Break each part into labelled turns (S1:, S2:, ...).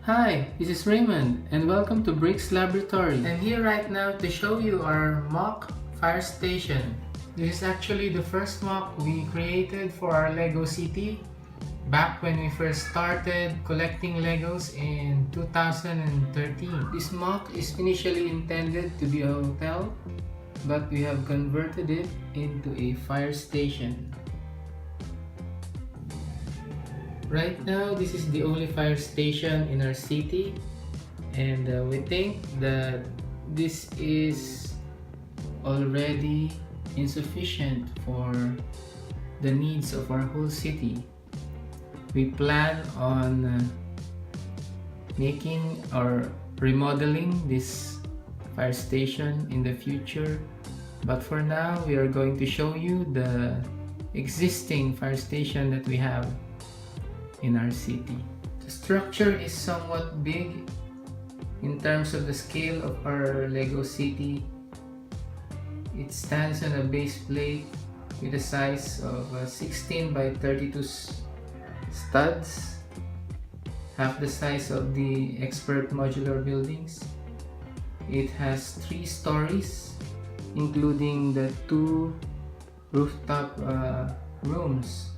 S1: Hi, this is Raymond and welcome to Bricks Laboratory. I'm here right now to show you our MOC Fire Station. This is actually the first MOC we created for our LEGO city back when we first started collecting Legos in 2013. This MOC is initially intended to be a hotel, but we have converted it into a fire station. Right now, this is the only fire station in our city, and we think that this is already insufficient for the needs of our whole city. We plan on making or remodeling this fire station in the future, but for now we are going to show you the existing fire station that we have in our city. The structure is somewhat big in terms of the scale of our LEGO city. It stands on a base plate with a size of 16 by 32 studs, half the size of the expert modular buildings. It has 3 stories, including the 2 rooftop rooms,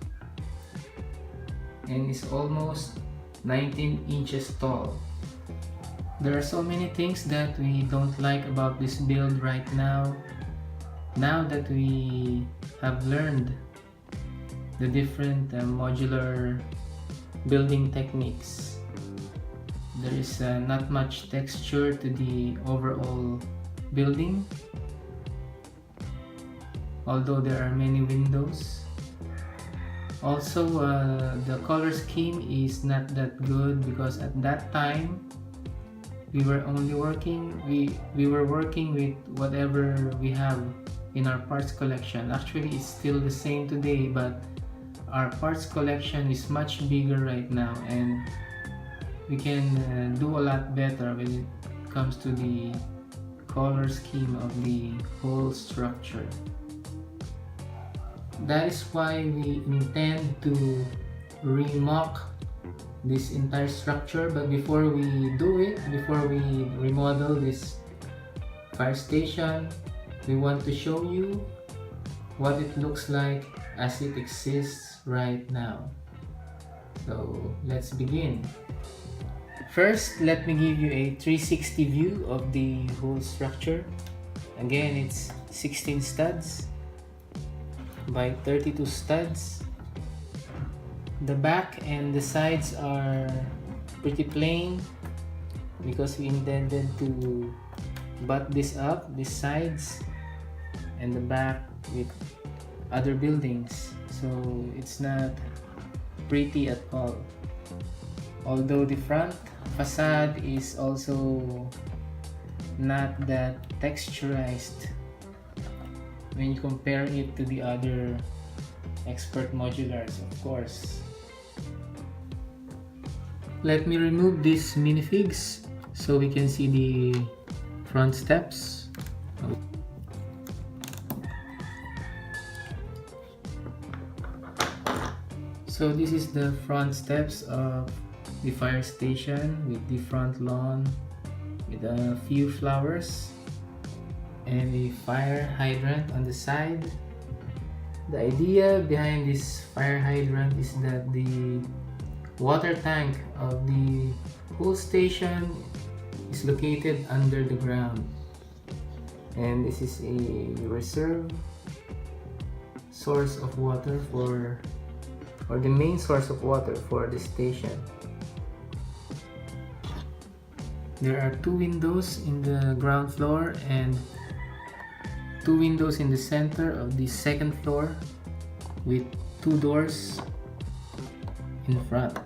S1: and is almost 19 inches tall. There are so many things that we don't like about this build right now. Now that we have learned the different modular building techniques, there is not much texture to the overall building, although there are many windows. Also, the color scheme is not that good because at that time we were working with whatever we have in our parts collection. Actually, it's still the same today, but our parts collection is much bigger right now, and we can do a lot better when it comes to the color scheme of the whole structure. That is why we intend to re-MOC this entire structure. But before we do it, before we remodel this fire station, we want to show you what it looks like as it exists right now. So let's begin. First, let me give you a 360 view of the whole structure. Again, it's 16 studs by 32 studs. The back and the sides are pretty plain because we intended to butt this up, these sides and the back, with other buildings, so it's not pretty at all. Although the front facade is also not that texturized when you compare it to the other expert modulars, of course. Let me remove these minifigs so we can see the front steps. So this is the front steps of the fire station with the front lawn with a few flowers and a fire hydrant on the side. The idea behind this fire hydrant is that the water tank of the whole station is located under the ground, and this is a reserve source of water or the main source of water for the station. There are 2 windows in the ground floor and 2 windows in the center of the second floor with 2 doors in front.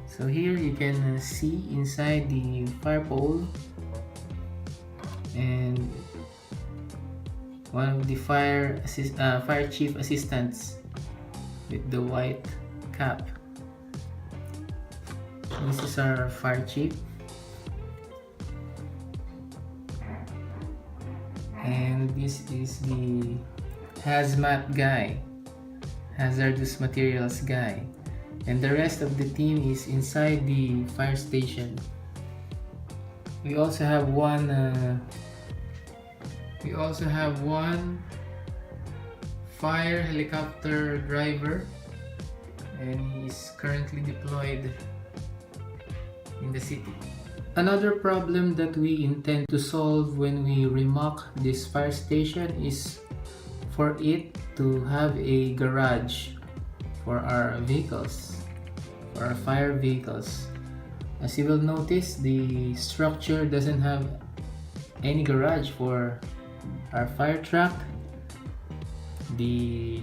S1: So here you can see inside the fire pole, and one of the fire chief assistants with the white cap. This is our fire chief, and this is the hazmat guy, hazardous materials guy. and the rest of the team is inside the fire station. We also have one fire helicopter driver, and he's currently deployed in the city. Another problem that we intend to solve when we re-MOC this fire station is for it to have a garage for our vehicles, for our fire vehicles. As you will notice, the structure doesn't have any garage for our fire truck, the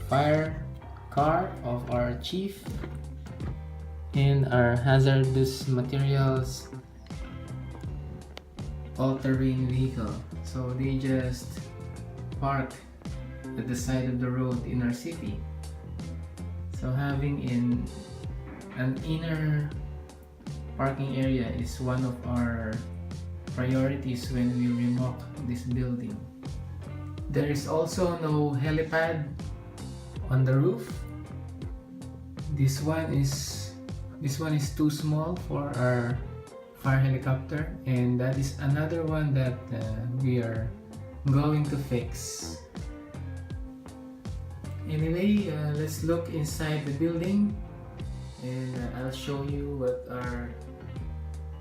S1: fire car of our chief, and our hazardous materials all-terrain vehicle. So they just park at the side of the road in our city. So having an inner parking area is one of our priorities when we re-MOC this building. There is also no helipad on the roof. This one is too small for our fire helicopter, and that is another one that we are going to fix. Anyway, let's look inside the building, and I'll show you what are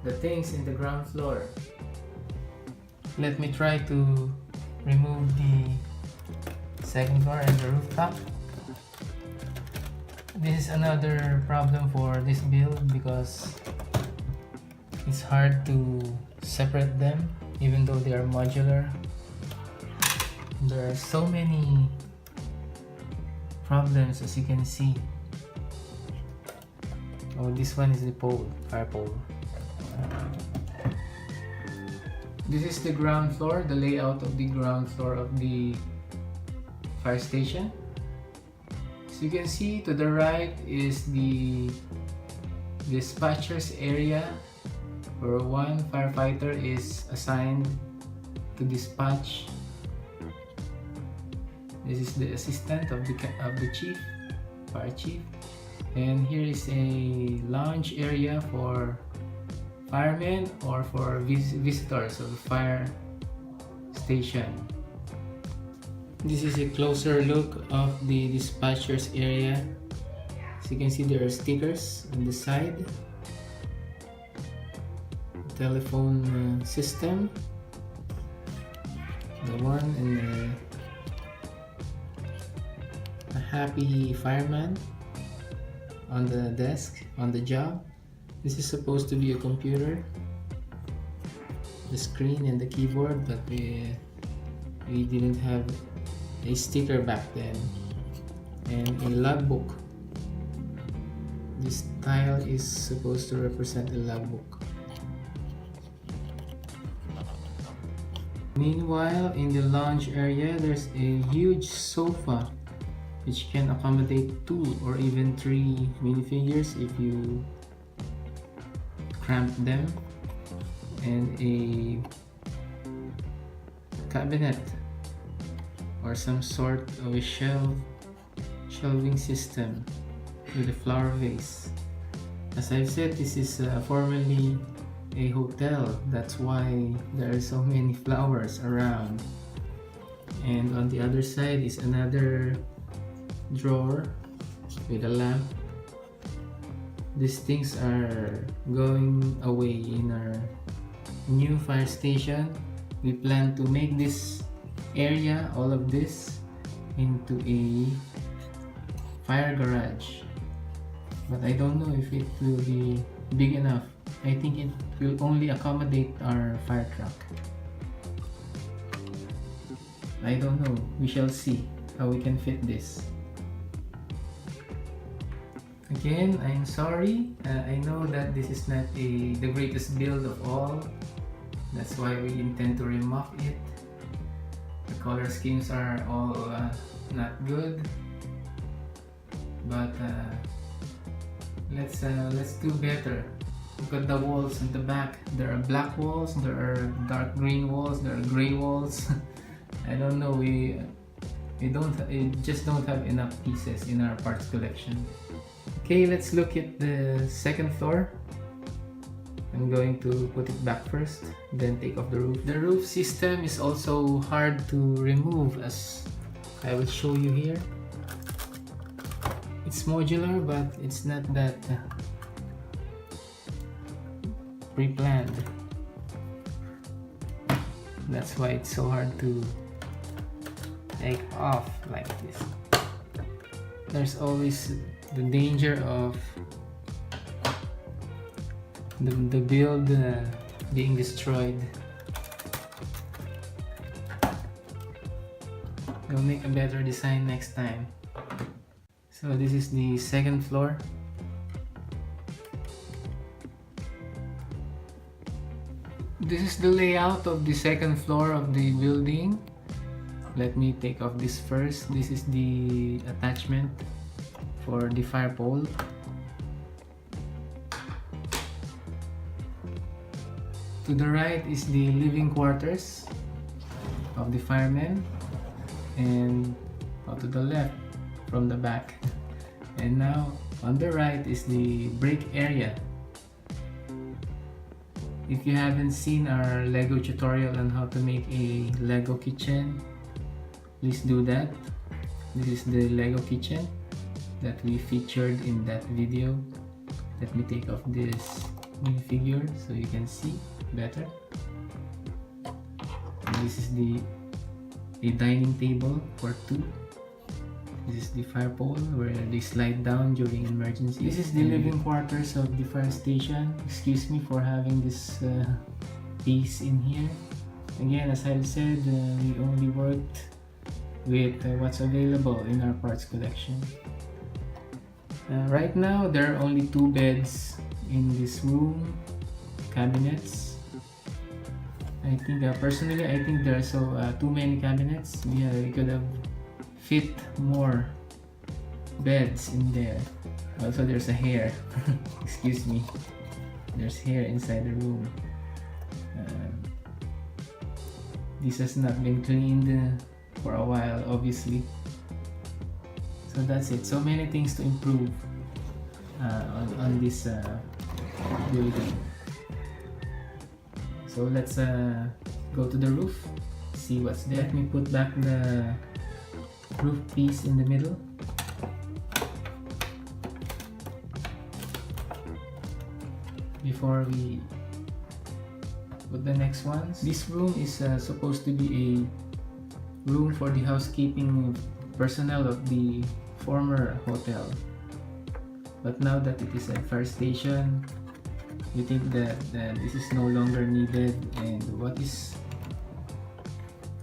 S1: the things in the ground floor. Let me try to remove the second floor and the rooftop. This is another problem for this build because it's hard to separate them even though they are modular. There are so many problems, as you can see. Oh, this one is the pole, fire pole. This is the ground floor, the layout of the ground floor of the fire station. As you can see, to the right is the dispatcher's area, where one firefighter is assigned to dispatch. This is the assistant of the chief, fire chief. And here is a lounge area for firemen or for visitors of the fire station. This is a closer look of the dispatcher's area. As you can see, there are stickers on the side, telephone system, the one, and a happy fireman on the desk, on the job. This is supposed to be a computer, the screen and the keyboard, but we didn't have a sticker back then. And a logbook. This tile is supposed to represent a logbook. Meanwhile, in the lounge area, there's a huge sofa which can accommodate 2 or even 3 minifigures if you cramp them, and a cabinet or some sort of a shelving system with a flower vase. As I've said, this is formerly a hotel, that's why there are so many flowers around. And on the other side is another drawer with a lamp. These things are going away in our new fire station. We plan to make this area, all of this, into a fire garage, but I don't know if it will be big enough. I think it will only accommodate our fire truck. I don't know, we shall see how we can fit this. Again, I'm sorry. I know that this is not the greatest build of all. That's why we intend to re-MOC it. The color schemes are all not good, but let's do better. Look at the walls in the back. There are black walls, there are dark green walls, there are gray walls. I don't know. we just don't have enough pieces in our parts collection. Okay, let's look at the second floor. I'm going to put it back first, then take off the roof. The roof system is also hard to remove, as I will show you here. It's modular, but it's not that pre-planned. That's why it's so hard to take off like this. There's always the danger of the build being destroyed. We'll make a better design next time. So this is the second floor. This is the layout of the second floor of the building. Let me take off this first. This is the attachment for the fire pole. To the right is the living quarters of the firemen, and to the left from the back. And now on the right is the break area. If you haven't seen our LEGO tutorial on how to make a LEGO kitchen, please do that. This is the LEGO kitchen that we featured in that video. Let me take off this minifigure so you can see better. And this is a dining table for two. This is the fire pole where they slide down during emergency. This is the living quarters of the fire station. Excuse me for having this piece in here. Again, as I said, we only worked with what's available in our parts collection. Right now, there are only 2 beds in this room, cabinets. I think personally, I think there are too many cabinets. We could have fit more beds in there. Also, there's a hair. Excuse me. There's hair inside the room. This has not been cleaned for a while, obviously. So that's it. So many things to improve on this building. So let's go to the roof, see what's there. Let me put back the roof piece in the middle. Before we put the next ones. This room is supposed to be a room for the housekeeping personnel of the former hotel. But now that it is a fire station, we think that this is no longer needed, and what is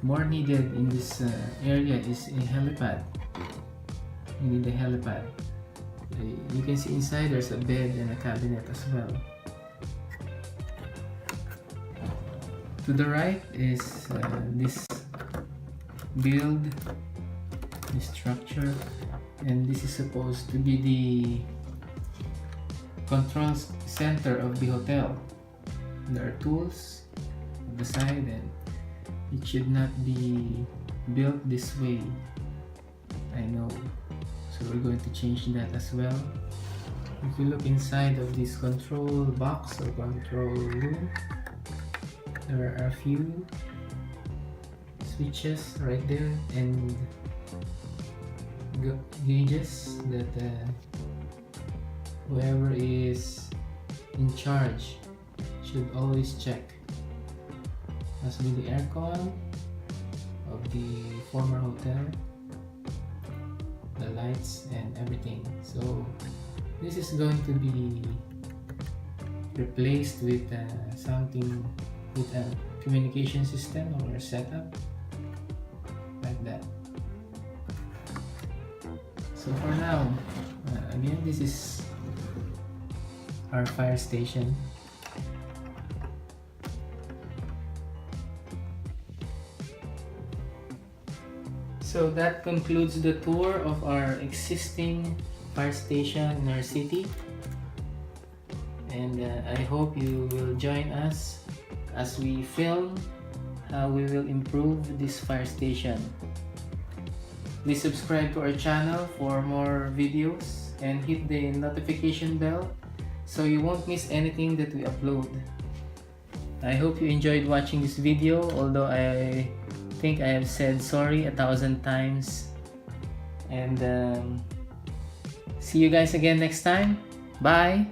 S1: more needed in this area is a helipad. We need a helipad. You can see inside there's a bed and a cabinet as well. To the right is this build, this structure, and this is supposed to be the control center of the hotel. There are tools on the side, and it should not be built this way, I know. So we're going to change that as well. If you look inside of this control box or control room, there are a few switches right there and gauges that whoever is in charge should always check. Must be the aircon of the former hotel, the lights and everything. So this is going to be replaced with something with a communication system or setup like that. So for now, again, this is our fire station. So that concludes the tour of our existing fire station in our city, and I hope you will join us as we film how we will improve this fire station. Please subscribe to our channel for more videos and hit the notification bell so you won't miss anything that we upload. I hope you enjoyed watching this video, although I think I have said sorry 1,000 times. And see you guys again next time. Bye!